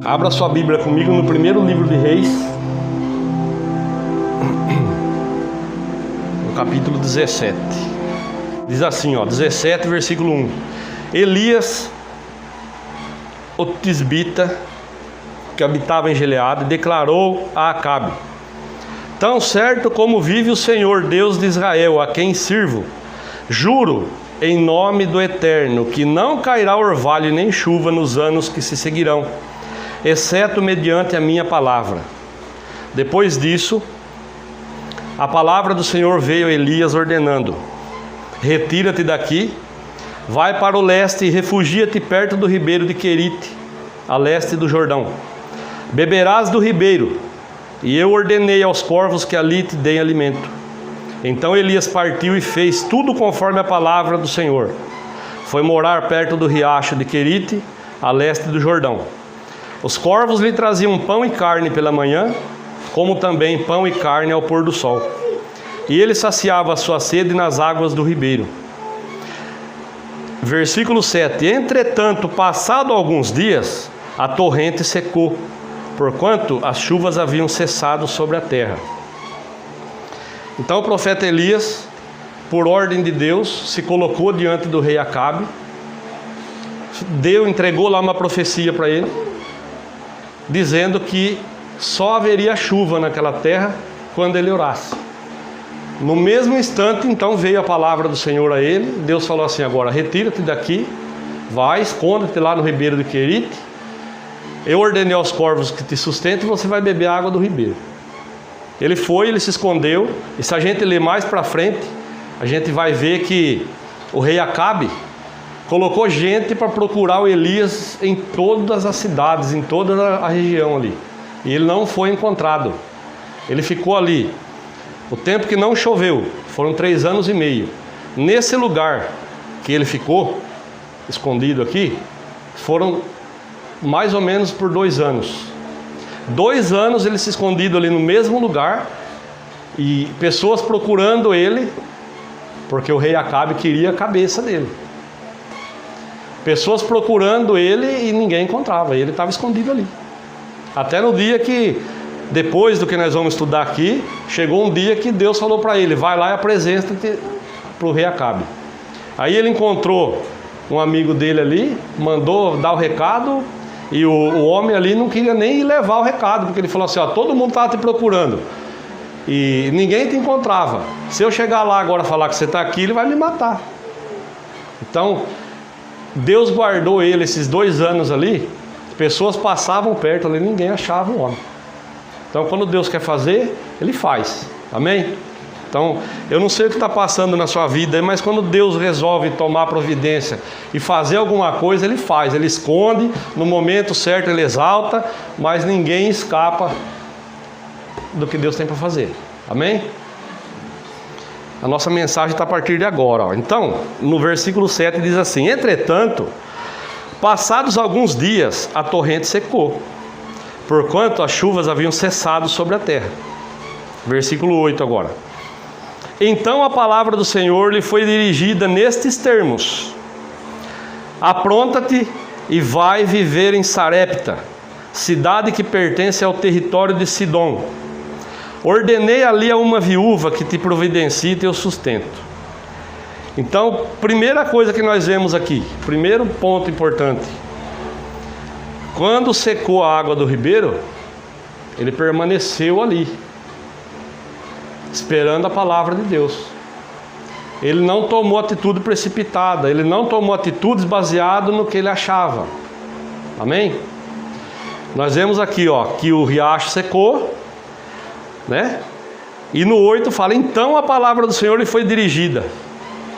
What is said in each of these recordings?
Abra sua Bíblia comigo no primeiro livro de Reis, no capítulo 17. Diz assim, 17, versículo 1. Elias, o tisbita, que habitava em Gileade, declarou a Acabe: tão certo como vive o Senhor Deus de Israel, a quem sirvo, juro em nome do Eterno que não cairá orvalho nem chuva nos anos que se seguirão, exceto mediante a minha palavra. Depois disso, a palavra do Senhor veio a Elias ordenando: retira-te daqui, vai para o leste e refugia-te perto do ribeiro de Querite, a leste do Jordão. Beberás do ribeiro, e eu ordenei aos corvos que ali te deem alimento. Então Elias partiu e fez tudo conforme a palavra do Senhor. Foi morar perto do riacho de Querite, a leste do Jordão. Os corvos lhe traziam pão e carne pela manhã, como também pão e carne ao pôr do sol. E ele saciava a sua sede nas águas do ribeiro. Versículo 7. Entretanto, passado alguns dias, a torrente secou, porquanto as chuvas haviam cessado sobre a terra. Então o profeta Elias, por ordem de Deus, se colocou diante do rei Acabe. Deus entregou lá uma profecia para ele, dizendo que só haveria chuva naquela terra quando ele orasse. No mesmo instante, então, veio a palavra do Senhor a ele. Deus falou assim: agora retira-te daqui, vai, esconda-te lá no ribeiro de Querite. Eu ordenei aos corvos que te sustentem e você vai beber a água do ribeiro. Ele foi, ele se escondeu. E se a gente ler mais para frente, a gente vai ver que o rei Acabe colocou gente para procurar o Elias em todas as cidades, em toda a região ali. E ele não foi encontrado. Ele ficou ali. O tempo que não choveu, foram 3 anos e meio. Nesse lugar que ele ficou, escondido aqui, foram mais ou menos por 2 anos. 2 anos ele se escondido ali no mesmo lugar, e pessoas procurando ele, porque o rei Acabe queria a cabeça dele. Pessoas procurando ele e ninguém encontrava, ele estava escondido ali. Até no dia que, depois do que nós vamos estudar aqui, chegou um dia que Deus falou para ele: vai lá e apresenta-te para o rei Acabe. Aí ele encontrou um amigo dele ali, mandou dar o recado, e o homem ali não queria nem levar o recado, porque ele falou assim: todo mundo estava te procurando e ninguém te encontrava. Se eu chegar lá agora e falar que você está aqui, ele vai me matar. Então Deus guardou ele esses 2 anos ali. Pessoas passavam perto ali, ninguém achava o homem. Então quando Deus quer fazer, Ele faz. Amém? Então eu não sei o que está passando na sua vida, mas quando Deus resolve tomar providência e fazer alguma coisa, Ele faz. Ele esconde, no momento certo Ele exalta, mas ninguém escapa do que Deus tem para fazer. Amém? A nossa mensagem está a partir de agora. Então, no versículo 7 diz assim: entretanto, passados alguns dias, a torrente secou, porquanto as chuvas haviam cessado sobre a terra. Versículo 8 agora. Então a palavra do Senhor lhe foi dirigida nestes termos: apronta-te e vai viver em Sarepta, cidade que pertence ao território de Sidom. Ordenei ali a uma viúva que te providencie teu sustento. Então, primeira coisa que nós vemos aqui, primeiro ponto importante: quando secou a água do ribeiro, ele permaneceu ali, esperando a palavra de Deus. Ele não tomou atitude precipitada, ele não tomou atitudes baseadas no que ele achava. Amém? Nós vemos aqui, que o riacho secou, né? E no 8 fala: então a palavra do Senhor lhe foi dirigida.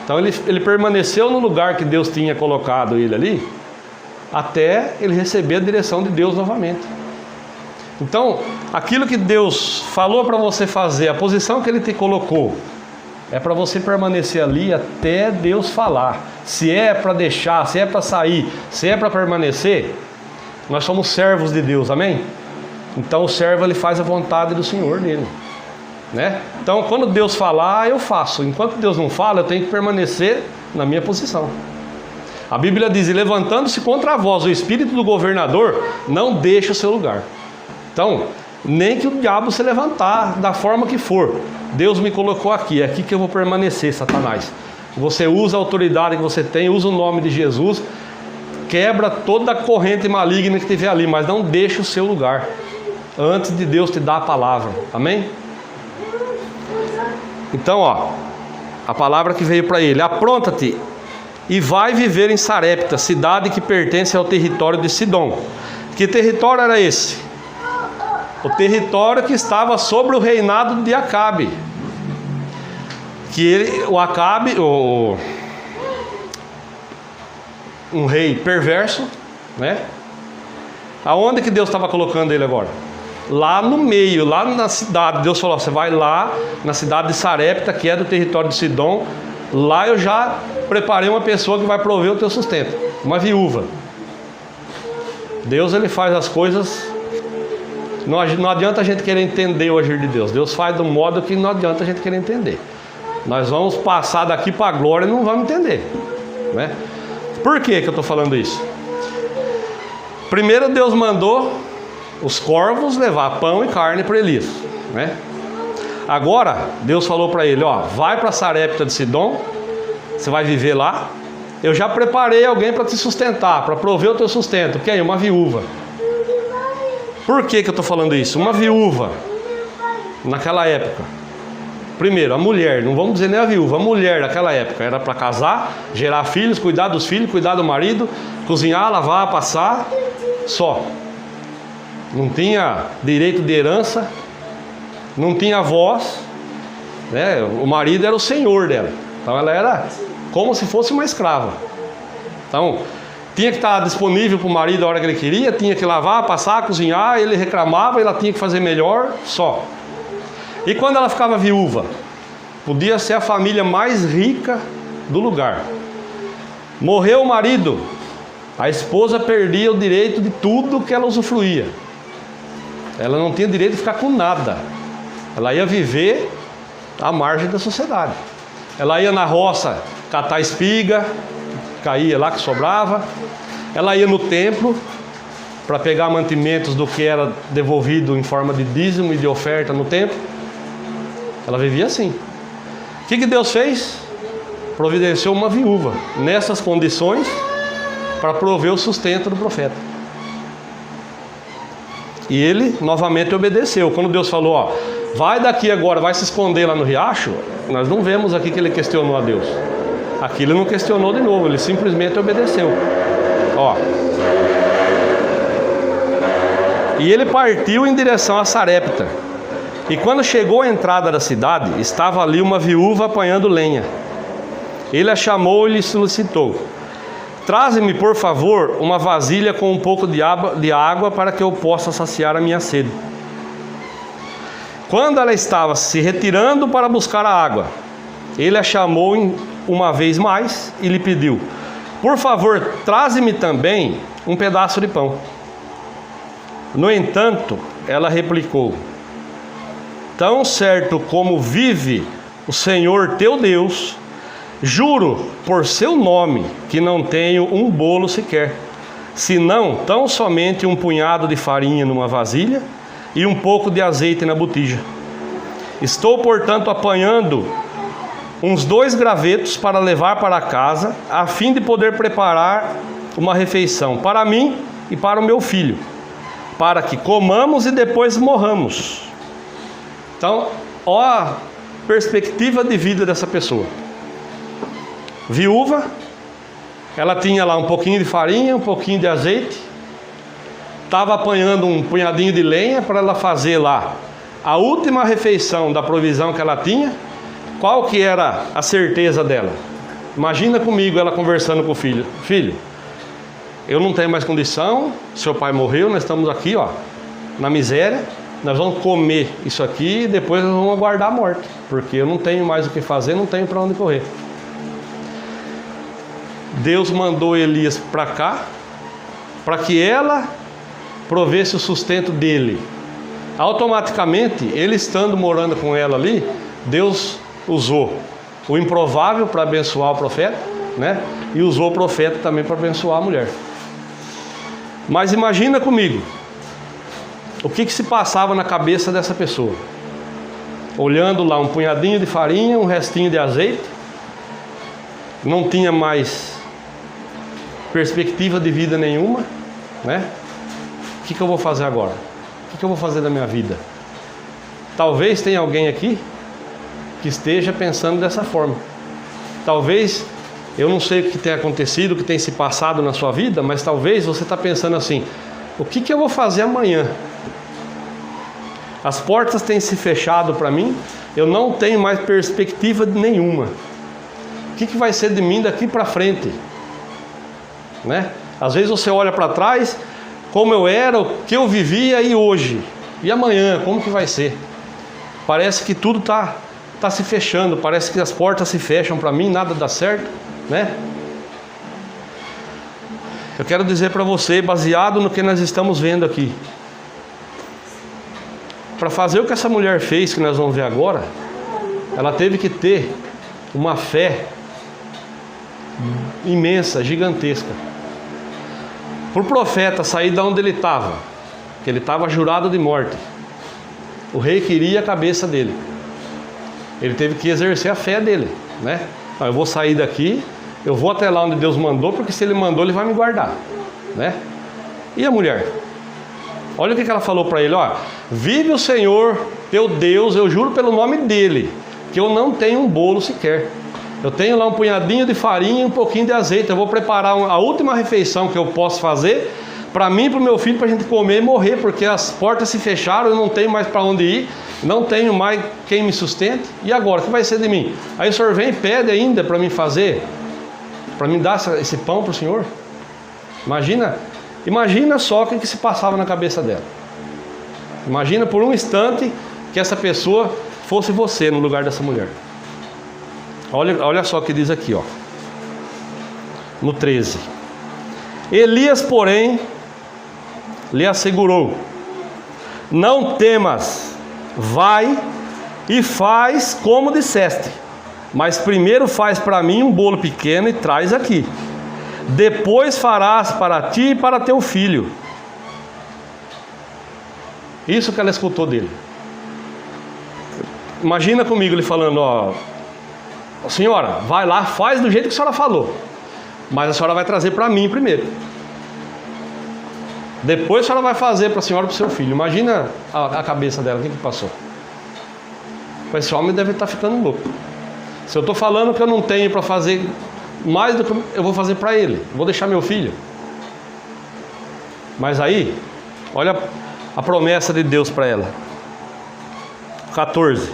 Então ele permaneceu no lugar que Deus tinha colocado ele ali, até ele receber a direção de Deus novamente. Então, aquilo que Deus falou para você fazer, a posição que Ele te colocou, é para você permanecer ali até Deus falar. Se é para deixar, se é para sair, se é para permanecer, nós somos servos de Deus, amém? Então o servo ele faz a vontade do Senhor dele, né? Então quando Deus falar, eu faço. Enquanto Deus não fala, eu tenho que permanecer na minha posição. A Bíblia diz: e levantando-se contra vós o espírito do governador, não deixe o seu lugar. Então, nem que o diabo se levantar da forma que for, Deus me colocou aqui, é aqui que eu vou permanecer, Satanás. Você usa a autoridade que você tem, usa o nome de Jesus, quebra toda a corrente maligna que tiver ali, mas não deixe o seu lugar, antes de Deus te dar a palavra, amém? Então, a palavra que veio para ele: apronta-te e vai viver em Sarepta, cidade que pertence ao território de Sidom. Que território era esse? O território que estava sobre o reinado de Acabe. Um rei perverso, né? Aonde que Deus estava colocando ele agora? Lá no meio, lá na cidade. Deus falou: você vai lá na cidade de Sarepta, que é do território de Sidom. Lá eu já preparei uma pessoa que vai prover o teu sustento, uma viúva. Deus, ele faz as coisas, não adianta a gente querer entender o agir de Deus. Deus faz do modo que não adianta a gente querer entender. Nós vamos passar daqui para a glória e não vamos entender, né? Por que eu estou falando isso? Primeiro, Deus mandou os corvos levar pão e carne para Elias, né? Agora, Deus falou para ele: vai para Sarepta de Sidom, você vai viver lá. Eu já preparei alguém para te sustentar, para prover o teu sustento. Quem? Uma viúva. Por que eu estou falando isso? Uma viúva, naquela época, primeiro, a mulher, não vamos dizer nem a viúva, a mulher naquela época era para casar, gerar filhos, cuidar dos filhos, cuidar do marido, cozinhar, lavar, passar, só. Não tinha direito de herança, não tinha voz, né? O marido era o senhor dela, então ela era como se fosse uma escrava. Então, tinha que estar disponível para o marido a hora que ele queria, tinha que lavar, passar, cozinhar, ele reclamava, ela tinha que fazer melhor, só. E quando ela ficava viúva, podia ser a família mais rica do lugar. Morreu o marido, a esposa perdia o direito de tudo que ela usufruía. Ela não tinha direito de ficar com nada. Ela ia viver à margem da sociedade. Ela ia na roça catar espiga, caía lá que sobrava. Ela ia no templo para pegar mantimentos do que era devolvido em forma de dízimo e de oferta no templo. Ela vivia assim. O que Deus fez? Providenciou uma viúva nessas condições para prover o sustento do profeta. E ele novamente obedeceu. Quando Deus falou: vai daqui agora, vai se esconder lá no riacho, nós não vemos aqui que ele questionou a Deus. Aqui ele não questionou de novo, ele simplesmente obedeceu. E ele partiu em direção a Sarepta. E quando chegou à entrada da cidade, estava ali uma viúva apanhando lenha. Ele a chamou e lhe solicitou: traze-me, por favor, uma vasilha com um pouco de água para que eu possa saciar a minha sede. Quando ela estava se retirando para buscar a água, ele a chamou uma vez mais e lhe pediu: por favor, traze-me também um pedaço de pão. No entanto, ela replicou: tão certo como vive o Senhor teu Deus, juro por seu nome que não tenho um bolo sequer, senão tão somente um punhado de farinha numa vasilha e um pouco de azeite na botija. Estou, portanto, apanhando uns 2 gravetos para levar para casa, a fim de poder preparar uma refeição para mim e para o meu filho, para que comamos e depois morramos. Então, a perspectiva de vida dessa pessoa. Viúva, ela tinha lá um pouquinho de farinha, um pouquinho de azeite, estava apanhando um punhadinho de lenha para ela fazer lá a última refeição da provisão que ela tinha. Qual que era a certeza dela? Imagina comigo ela conversando com o filho: filho, eu não tenho mais condição, seu pai morreu, nós estamos aqui na miséria, nós vamos comer isso aqui e depois nós vamos aguardar a morte, porque eu não tenho mais o que fazer, não tenho para onde correr. Deus mandou Elias para cá, para que ela provesse o sustento dele. Automaticamente, ele estando morando com ela ali, Deus usou o improvável para abençoar o profeta, né? E usou o profeta também para abençoar a mulher. Mas imagina comigo, o que se passava na cabeça dessa pessoa? Olhando lá um punhadinho de farinha, um restinho de azeite, não tinha mais perspectiva de vida nenhuma, né? O que eu vou fazer agora? O que eu vou fazer da minha vida? Talvez tenha alguém aqui que esteja pensando dessa forma. Talvez, eu não sei o que tem acontecido, o que tem se passado na sua vida, mas talvez você está pensando assim: o que eu vou fazer amanhã? As portas têm se fechado para mim, eu não tenho mais perspectiva nenhuma. O que vai ser de mim daqui para frente? Né? Às vezes você olha para trás, como eu era, o que eu vivia e hoje. E amanhã, como que vai ser? Parece que tudo está se fechando, parece que as portas se fecham para mim, nada dá certo, né? Eu quero dizer para você, baseado no que nós estamos vendo aqui, para fazer o que essa mulher fez, que nós vamos ver agora, ela teve que ter uma fé imensa, gigantesca. Para o profeta sair de onde ele estava, que ele estava jurado de morte, o rei queria a cabeça dele. Ele teve que exercer a fé dele, né? Eu vou sair daqui, eu vou até lá onde Deus mandou, porque se Ele mandou, Ele vai me guardar, né? E a mulher? Olha o que ela falou para ele: ó, vive o Senhor teu Deus, eu juro pelo nome dele, que eu não tenho um bolo sequer. Eu tenho lá um punhadinho de farinha e um pouquinho de azeite. Eu vou preparar a última refeição que eu posso fazer para mim e para o meu filho, para a gente comer e morrer, porque as portas se fecharam, eu não tenho mais para onde ir, não tenho mais quem me sustente. E agora, o que vai ser de mim? Aí o senhor vem e pede ainda para mim fazer, para me dar esse pão para o senhor? Imagina só o que se passava na cabeça dela. Imagina por um instante que essa pessoa fosse você no lugar dessa mulher. Olha só o que diz aqui, ó, no 13. Elias, porém, lhe assegurou: não temas, vai e faz como disseste, mas primeiro faz para mim um bolo pequeno e traz aqui. Depois farás para ti e para teu filho. Isso que ela escutou dele. Imagina comigo ele falando: ó, senhora, vai lá, faz do jeito que a senhora falou, mas a senhora vai trazer para mim primeiro. Depois a senhora vai fazer para a senhora e para o seu filho. Imagina a cabeça dela, o que passou? Esse homem deve estar ficando louco. Se eu estou falando que eu não tenho para fazer mais do que eu vou fazer para ele, vou deixar meu filho. Mas aí, olha a promessa de Deus para ela. 14.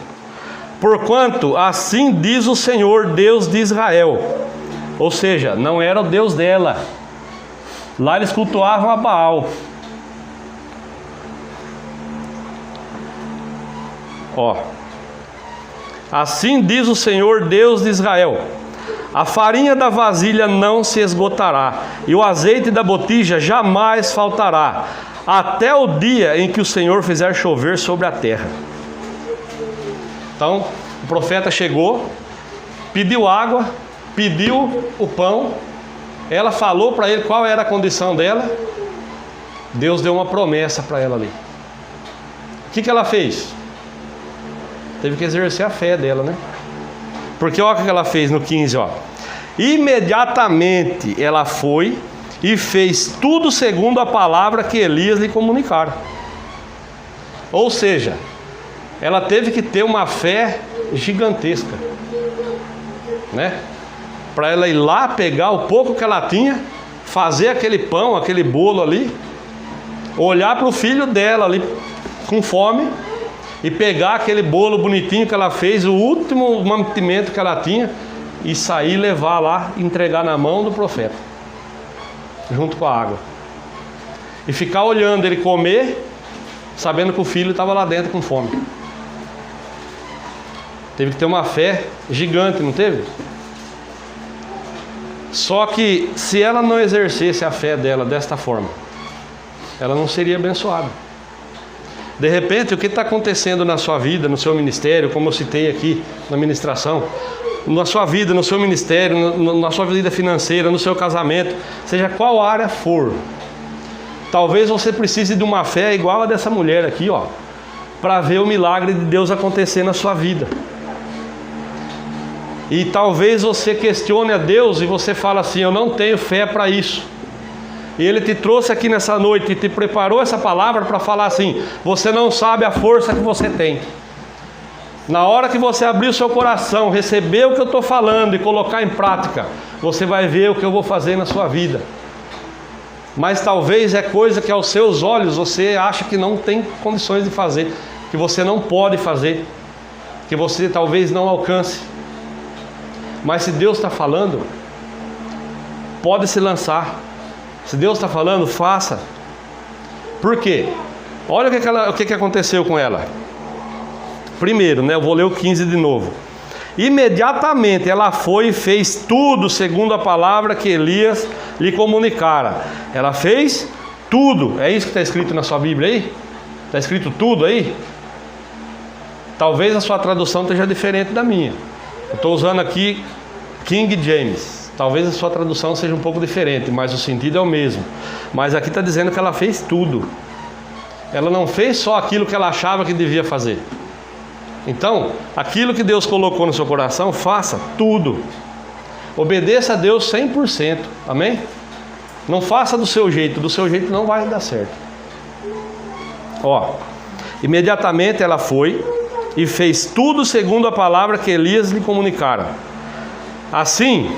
Porquanto assim diz o Senhor Deus de Israel. Ou seja, não era o Deus dela. Lá eles cultuavam a Baal. Ó, assim diz o Senhor Deus de Israel: a farinha da vasilha não se esgotará, e o azeite da botija jamais faltará, até o dia em que o Senhor fizer chover sobre a terra. Então, o profeta chegou, pediu água, pediu o pão. Ela falou para ele qual era a condição dela. Deus deu uma promessa para ela ali. O que ela fez? Teve que exercer a fé dela, né? Porque olha o que ela fez no 15, ó. Imediatamente ela foi e fez tudo segundo a palavra que Elias lhe comunicara. Ou seja, ela teve que ter uma fé gigantesca, né? Para ela ir lá pegar o pouco que ela tinha, fazer aquele pão, aquele bolo ali, olhar para o filho dela ali com fome e pegar aquele bolo bonitinho que ela fez, o último mantimento que ela tinha, e sair, levar lá, entregar na mão do profeta, junto com a água, e ficar olhando ele comer, sabendo que o filho estava lá dentro com fome. Teve que ter uma fé gigante, não teve? Só que se ela não exercesse a fé dela desta forma, ela não seria abençoada. De repente, o que está acontecendo na sua vida, no seu ministério, como eu citei aqui na ministração, na sua vida, no seu ministério, na sua vida financeira, no seu casamento, seja qual área for. Talvez você precise de uma fé igual a dessa mulher aqui, ó, para ver o milagre de Deus acontecer na sua vida. E talvez você questione a Deus e você fala assim: eu não tenho fé para isso. E Ele te trouxe aqui nessa noite e te preparou essa palavra para falar assim: você não sabe a força que você tem. Na hora que você abrir o seu coração, receber o que eu estou falando e colocar em prática, você vai ver o que eu vou fazer na sua vida. Mas talvez é coisa que aos seus olhos você acha que não tem condições de fazer, que você não pode fazer, que você talvez não alcance. Mas se Deus está falando, pode se lançar. Se Deus está falando, faça. Por quê? Olha o que aconteceu com ela. Primeiro, né, eu vou ler o 15 de novo. Imediatamente ela foi e fez tudo segundo a palavra que Elias lhe comunicara. Ela fez tudo. É isso que está escrito na sua Bíblia aí? Está escrito tudo aí? Talvez a sua tradução esteja diferente da minha. Eu estou usando aqui King James. Talvez a sua tradução seja um pouco diferente, mas o sentido é o mesmo. Mas aqui está dizendo que ela fez tudo. Ela não fez só aquilo que ela achava que devia fazer. Então, aquilo que Deus colocou no seu coração, faça tudo. Obedeça a Deus 100%. Amém? Não faça do seu jeito não vai dar certo. Ó, imediatamente ela foi e fez tudo segundo a palavra que Elias lhe comunicara. Assim,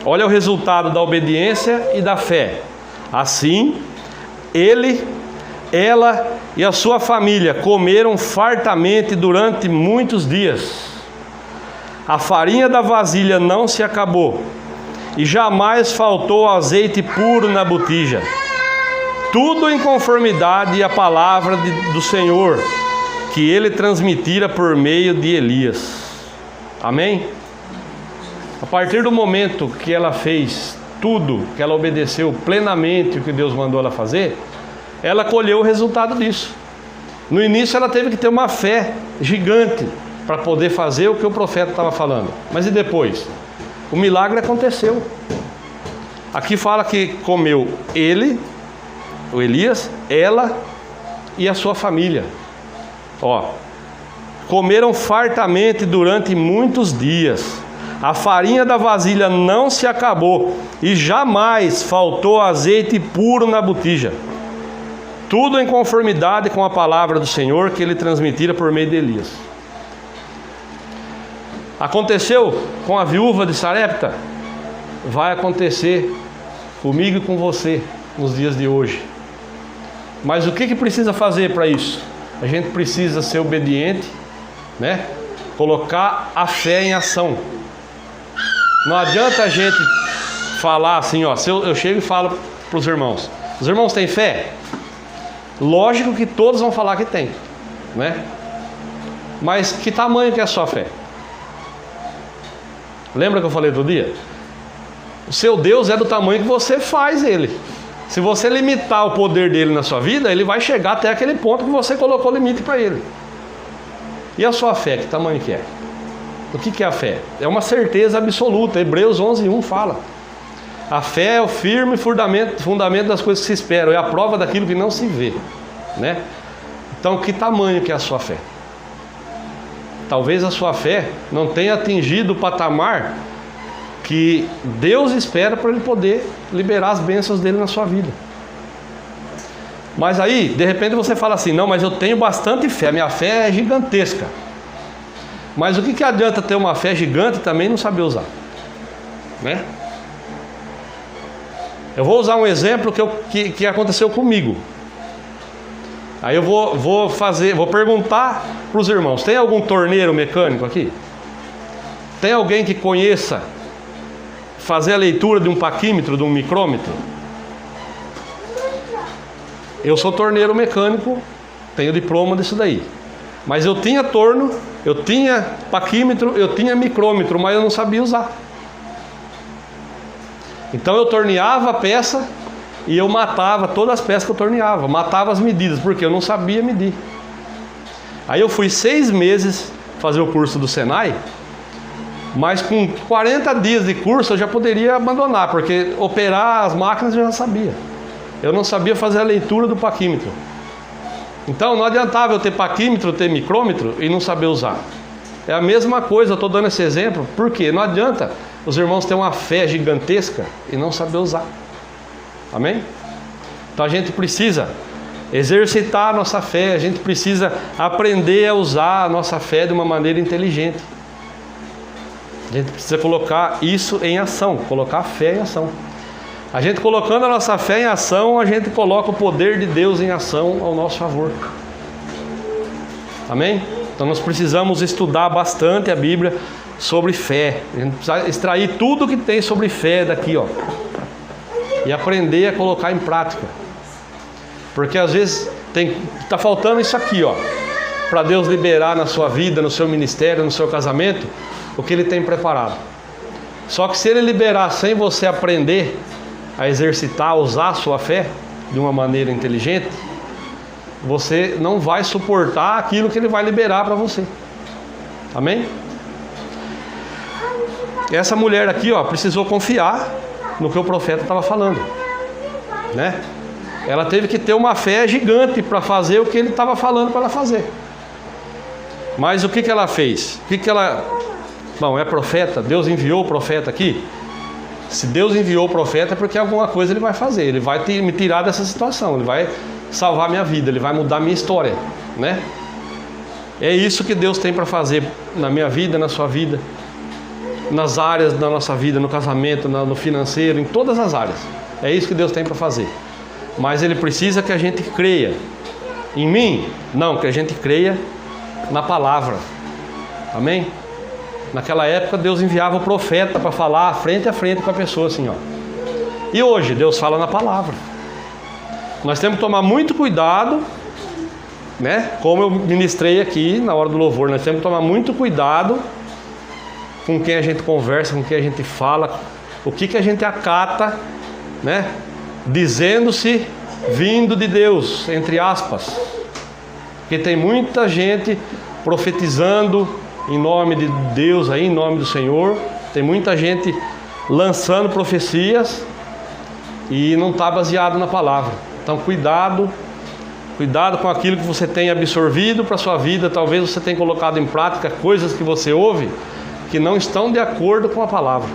olha o resultado da obediência e da fé. Assim, ela e a sua família comeram fartamente durante muitos dias. A farinha da vasilha não se acabou, e jamais faltou azeite puro na botija. Tudo em conformidade à palavra do Senhor, que ele transmitira por meio de Elias. Amém? A partir do momento que ela fez tudo, que ela obedeceu plenamente o que Deus mandou ela fazer, ela colheu o resultado disso. No início ela teve que ter uma fé gigante para poder fazer o que o profeta estava falando. Mas e depois? O milagre aconteceu. Aqui fala que comeu ele, o Elias, ela e a sua família. Ó, comeram fartamente durante muitos dias. A farinha da vasilha não se acabou e jamais faltou azeite puro na botija. Tudo em conformidade com a palavra do Senhor que ele transmitira por meio de Elias. Aconteceu com a viúva de Sarepta? Vai acontecer comigo e com você nos dias de hoje. Mas o que precisa fazer para isso? A gente precisa ser obediente, né? Colocar a fé em ação. Não adianta a gente falar assim, ó, se eu chego e falo para os irmãos: os irmãos têm fé? Lógico que todos vão falar que tem, né? Mas que tamanho que é a sua fé? Lembra que eu falei outro dia? O seu Deus é do tamanho que você faz ele. Se você limitar o poder dele na sua vida, ele vai chegar até aquele ponto que você colocou limite para ele. E a sua fé, que tamanho que é? O que é a fé? É uma certeza absoluta. Hebreus 11:1 fala: a fé é o firme fundamento das coisas que se esperam, é a prova daquilo que não se vê, né? Então, que tamanho que é a sua fé? Talvez a sua fé não tenha atingido o patamar que Deus espera para ele poder liberar as bênçãos dele na sua vida. Mas aí, de repente você fala assim: não, mas eu tenho bastante fé, minha fé é gigantesca. Mas o que adianta ter uma fé gigante e também não saber usar, né? Eu vou usar um exemplo que aconteceu comigo. Aí eu vou perguntar para os irmãos: tem algum torneiro mecânico aqui? Tem alguém que conheça fazer a leitura de um paquímetro, de um micrômetro? Eu sou torneiro mecânico, tenho diploma disso daí. Mas eu tinha torno, eu tinha paquímetro, eu tinha micrômetro, mas eu não sabia usar. Então eu torneava a peça e eu matava todas as peças que eu torneava, matava as medidas, porque eu não sabia medir. Aí eu fui 6 meses fazer o curso do Senai Mas com 40 dias de curso eu já poderia abandonar, porque operar as máquinas eu já sabia. Eu não sabia fazer a leitura do paquímetro. Então não adiantava eu ter paquímetro, ter micrômetro e não saber usar. É a mesma coisa, eu estou dando esse exemplo, porque não adianta os irmãos terem uma fé gigantesca e não saber usar. Amém? Então a gente precisa exercitar a nossa fé, a gente precisa aprender a usar a nossa fé de uma maneira inteligente. A gente precisa colocar isso em ação, colocar a fé em ação. A gente colocando a nossa fé em ação, a gente coloca o poder de Deus em ação ao nosso favor. Amém? Então nós precisamos estudar bastante a Bíblia sobre fé. A gente precisa extrair tudo que tem sobre fé daqui, ó, e aprender a colocar em prática. Porque às vezes está faltando isso aqui, ó, para Deus liberar na sua vida, no seu ministério, no seu casamento, o que Ele tem preparado. Só que se Ele liberar sem você aprender a exercitar, a usar a sua fé de uma maneira inteligente, você não vai suportar aquilo que Ele vai liberar para você. Amém? Essa mulher aqui, ó, precisou confiar no que o profeta estava falando, né? Ela teve que ter uma fé gigante para fazer o que ele estava falando para ela fazer. Mas o que ela fez? Bom, é profeta, Deus enviou o profeta aqui. Se Deus enviou o profeta é porque alguma coisa Ele vai fazer. Ele vai me tirar dessa situação, Ele vai salvar minha vida, Ele vai mudar minha história, né? É isso que Deus tem para fazer na minha vida, na sua vida, nas áreas da nossa vida, no casamento, no financeiro, em todas as áreas. É isso que Deus tem para fazer. Mas Ele precisa que a gente creia. Em mim? Não, que a gente creia na palavra. Amém? Naquela época Deus enviava o profeta para falar frente a frente com a pessoa assim, ó. E hoje Deus fala na palavra. Nós temos que tomar muito cuidado, né? Como eu ministrei aqui na hora do louvor, nós temos que tomar muito cuidado com quem a gente conversa, com quem a gente fala, o que a gente acata, né? Dizendo-se vindo de Deus, entre aspas. Porque tem muita gente profetizando em nome de Deus aí, em nome do Senhor. Tem muita gente lançando profecias e não está baseado na palavra. Então cuidado com aquilo que você tem absorvido para a sua vida. Talvez você tenha colocado em prática coisas que você ouve que não estão de acordo com a palavra.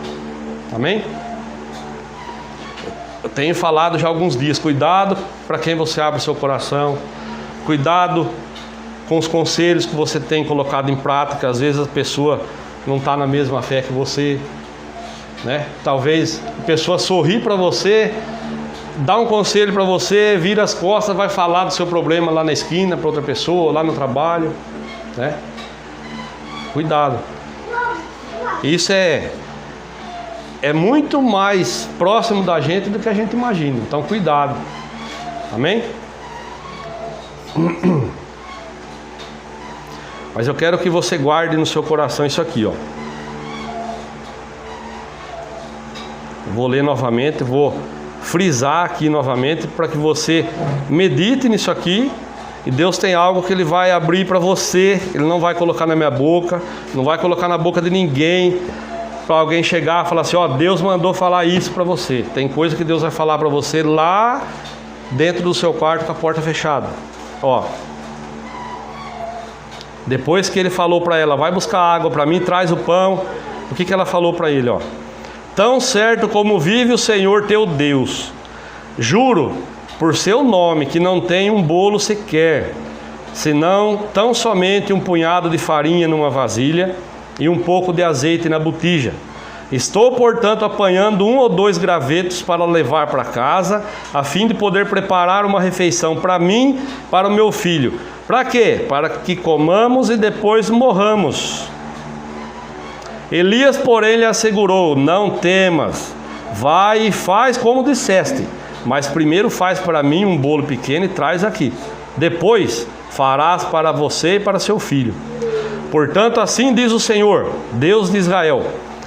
Amém? Eu tenho falado já há alguns dias, cuidado para quem você abre o seu coração, cuidado com os conselhos que você tem colocado em prática. Às vezes a pessoa não está na mesma fé que você, né? Talvez a pessoa sorri para você, dá um conselho para você, vira as costas, vai falar do seu problema lá na esquina para outra pessoa, lá no trabalho, né? Cuidado. Isso é muito mais próximo da gente do que a gente imagina. Então cuidado. Amém? Mas eu quero que você guarde no seu coração isso aqui, ó. Vou ler novamente, vou frisar aqui novamente para que você medite nisso aqui. E Deus tem algo que Ele vai abrir para você. Ele não vai colocar na minha boca, não vai colocar na boca de ninguém, para alguém chegar e falar assim, ó, Deus mandou falar isso para você. Tem coisa que Deus vai falar para você lá dentro do seu quarto com a porta fechada. Ó, depois que Ele falou para ela, vai buscar água para mim, traz o pão. O que ela falou para ele, ó? Tão certo como vive o Senhor teu Deus, juro por seu nome que não tem um bolo sequer, senão tão somente um punhado de farinha numa vasilha e um pouco de azeite na botija. Estou, portanto, apanhando 1 ou 2 gravetos para levar para casa, a fim de poder preparar uma refeição para mim, para o meu filho. Para quê? Para que comamos e depois morramos. Elias, porém, lhe assegurou, não temas, vai e faz como disseste, mas primeiro faz para mim um bolo pequeno e traz aqui. Depois farás para você e para seu filho. Portanto, assim diz o Senhor, Deus de Israel,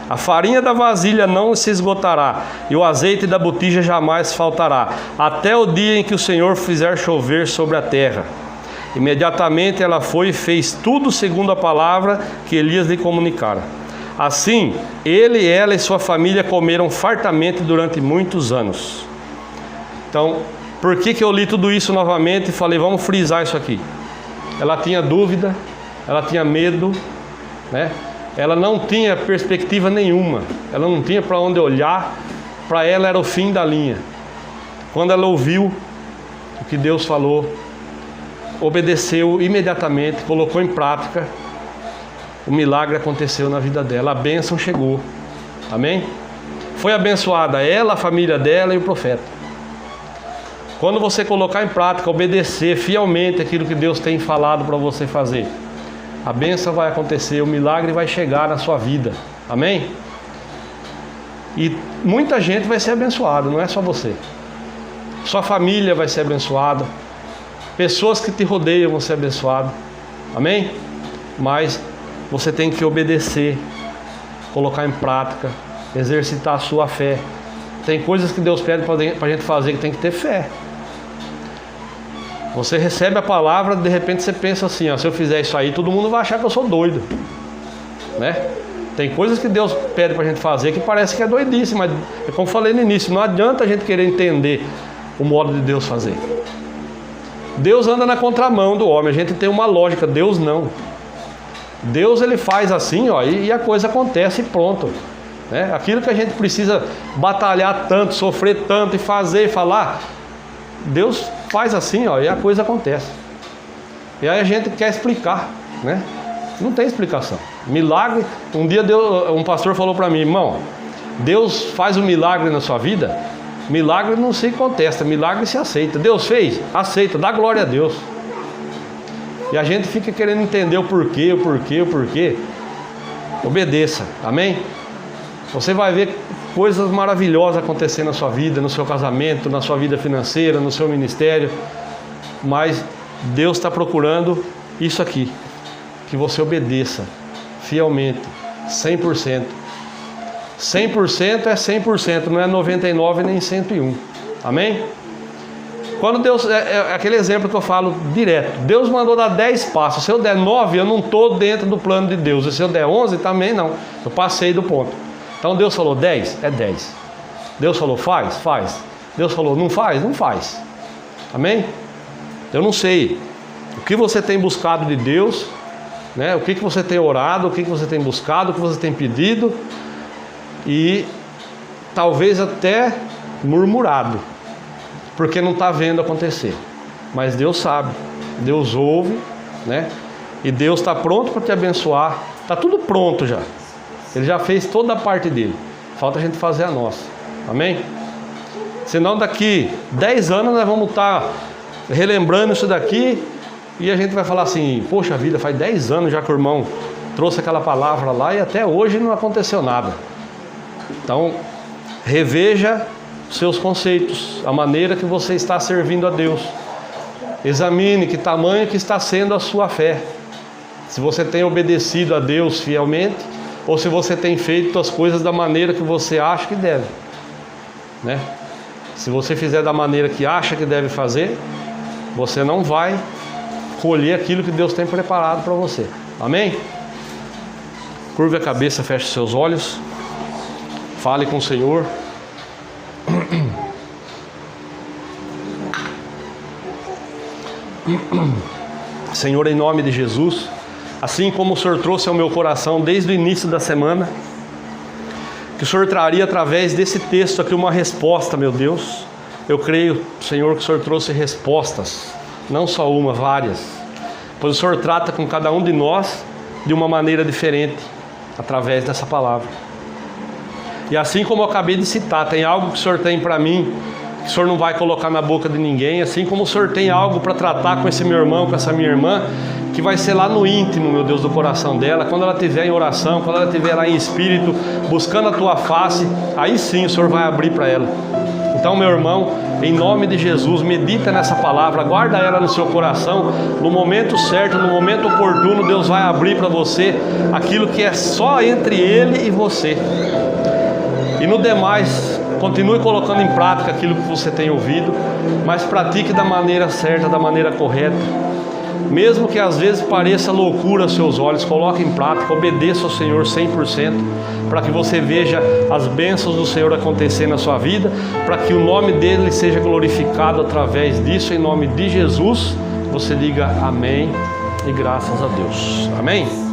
a farinha da vasilha não se esgotará, e o azeite da botija jamais faltará, até o dia em que o Senhor fizer chover sobre a terra. Imediatamente ela foi e fez tudo segundo a palavra que Elias lhe comunicara. Assim, ele, ela e sua família comeram fartamente durante muitos anos. Então, por que eu li tudo isso novamente e falei, vamos frisar isso aqui? Ela tinha dúvida, ela tinha medo, né? Ela não tinha perspectiva nenhuma, ela não tinha para onde olhar, para ela era o fim da linha. Quando ela ouviu o que Deus falou, obedeceu imediatamente, colocou em prática, o milagre aconteceu na vida dela, a bênção chegou, amém? Foi abençoada ela, a família dela e o profeta. Quando você colocar em prática, obedecer fielmente aquilo que Deus tem falado para você fazer, a bênção vai acontecer, o milagre vai chegar na sua vida, amém? E muita gente vai ser abençoada, não é só você. Sua família vai ser abençoada, pessoas que te rodeiam vão ser abençoadas, amém? Mas você tem que obedecer, colocar em prática, exercitar a sua fé. Tem coisas que Deus pede para a gente fazer que tem que ter fé. Você recebe a palavra, de repente você pensa assim, ó, se eu fizer isso aí, todo mundo vai achar que eu sou doido, né? Tem coisas que Deus pede para a gente fazer que parece que é doidice, mas como eu falei no início, não adianta a gente querer entender o modo de Deus fazer. Deus anda na contramão do homem, a gente tem uma lógica, Deus não. Deus ele faz assim, ó, e a coisa acontece e pronto, né? Aquilo que a gente precisa batalhar tanto, sofrer tanto e fazer e falar, Deus faz assim, ó, e a coisa acontece. E aí a gente quer explicar, né? Não tem explicação. Milagre, um dia um pastor falou para mim, irmão, Deus faz um milagre na sua vida, milagre não se contesta, milagre se aceita. Deus fez? Aceita, dá glória a Deus. E a gente fica querendo entender o porquê. Obedeça, amém? Você vai ver coisas maravilhosas acontecendo na sua vida, no seu casamento, na sua vida financeira, no seu ministério. Mas Deus está procurando isso aqui, que você obedeça fielmente, 100%. 100% é 100%, não é 99 nem 101, amém? Quando Deus, é aquele exemplo que eu falo direto, Deus mandou dar 10 passos, se eu der 9 eu não estou dentro do plano de Deus, e se eu der 11 também não, eu passei do ponto. Então Deus falou 10, é 10. Deus falou faz, faz. Deus falou não faz, não faz. Amém? Eu não sei o que você tem buscado de Deus, né? O que você tem orado, o que você tem buscado, o que você tem pedido, e talvez até murmurado, porque não está vendo acontecer. Mas Deus sabe, Deus ouve, né? E Deus está pronto para te abençoar. Está tudo pronto já. Ele já fez toda a parte dele. Falta a gente fazer a nossa. Amém? Senão daqui 10 anos nós vamos estar relembrando isso daqui e a gente vai falar assim, poxa vida, faz 10 anos já que o irmão trouxe aquela palavra lá e até hoje não aconteceu nada. Então, reveja seus conceitos, a maneira que você está servindo a Deus. Examine que tamanho que está sendo a sua fé. Se você tem obedecido a Deus fielmente, ou se você tem feito as coisas da maneira que você acha que deve, né? Se você fizer da maneira que acha que deve fazer, você não vai colher aquilo que Deus tem preparado para você. Amém? Curve a cabeça, feche seus olhos, fale com o Senhor. Senhor, em nome de Jesus, assim como o Senhor trouxe ao meu coração desde o início da semana, que o Senhor traria através desse texto aqui uma resposta, meu Deus. Eu creio, Senhor, que o Senhor trouxe respostas, não só uma, várias, pois o Senhor trata com cada um de nós de uma maneira diferente, através dessa palavra. E assim como eu acabei de citar, tem algo que o Senhor tem para mim, que o Senhor não vai colocar na boca de ninguém, assim como o Senhor tem algo para tratar com esse meu irmão, com essa minha irmã, que vai ser lá no íntimo, meu Deus, do coração dela, quando ela estiver em oração, quando ela estiver lá em espírito, buscando a Tua face, aí sim o Senhor vai abrir para ela. Então, meu irmão, em nome de Jesus, medita nessa palavra, guarda ela no seu coração, no momento certo, no momento oportuno, Deus vai abrir para você aquilo que é só entre Ele e você. E no demais, continue colocando em prática aquilo que você tem ouvido, mas pratique da maneira certa, da maneira correta. mesmo que às vezes pareça loucura aos seus olhos, coloque em prática, obedeça ao Senhor 100%, para que você veja as bênçãos do Senhor acontecer na sua vida, para que o nome dele seja glorificado através disso, em nome de Jesus. Você diga amém e graças a Deus. Amém?